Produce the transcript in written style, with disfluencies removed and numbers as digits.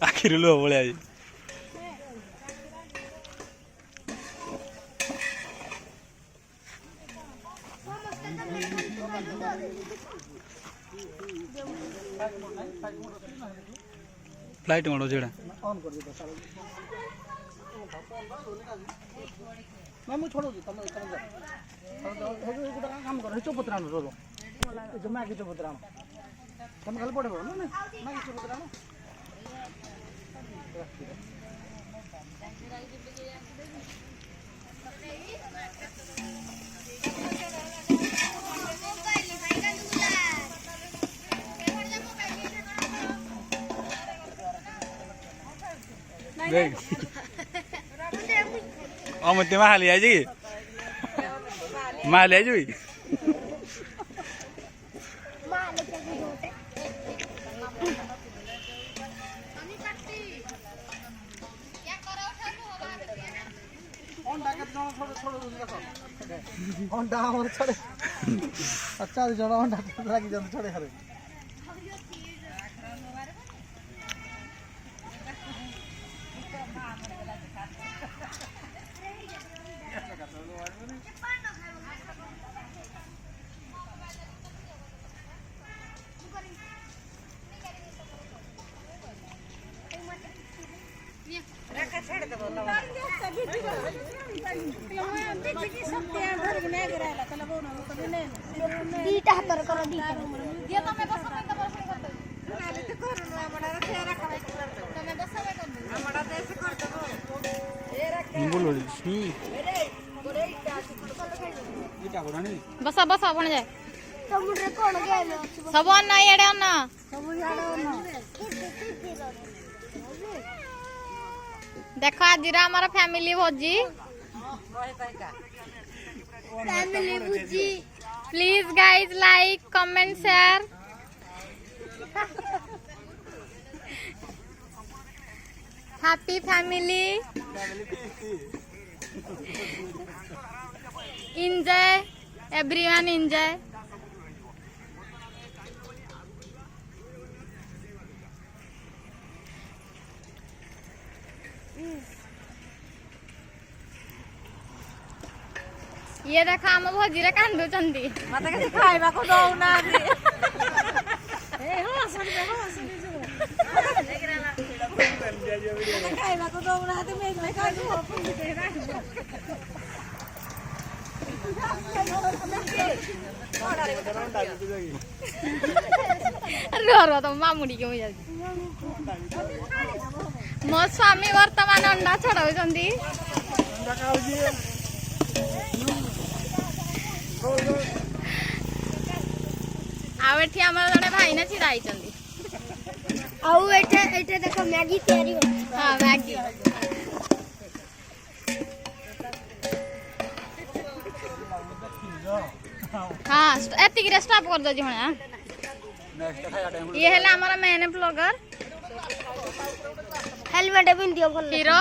आखिर लो बोले आज फ्लाइट मोड जेड़ा ऑन कर दे साला मैं मु छोड़ो तुम कर जा हे काम कर चौपत्रानो रोलो जो मैं के चौपत्रानो तुम खाली पड़े ना मैं के चौपत्रानो देख मत महाली आज महाली आज अच्छा जन लगी छोड़े खरे बसा बसा बन जाए सब अन्ना इडे अन्ना देखो आज हमारा family Bhoji please guys like comment share happy family enjoy everyone enjoy ये देखा हम भोजी रे कांदु चंदी मते के खाइबा को दौ ना ए हो सरी हो सरी जो खाइबा को दौ ना ते मैं खाइबो अपन दे ना रो तो मामुड़ी क्यों मो स्वामी वर्तमान अंडा छड़ाउछंती आउ एठी हमर जने भाई ने छिड़ा आइछंती आउ एठे एठे देखो मैगी तयारी होछि हां मैगी हाँ एतिक स्टॉप कर दो जी होना ये है हमारा मेन ब्लॉगर हेलमेट पिन दियो हीरो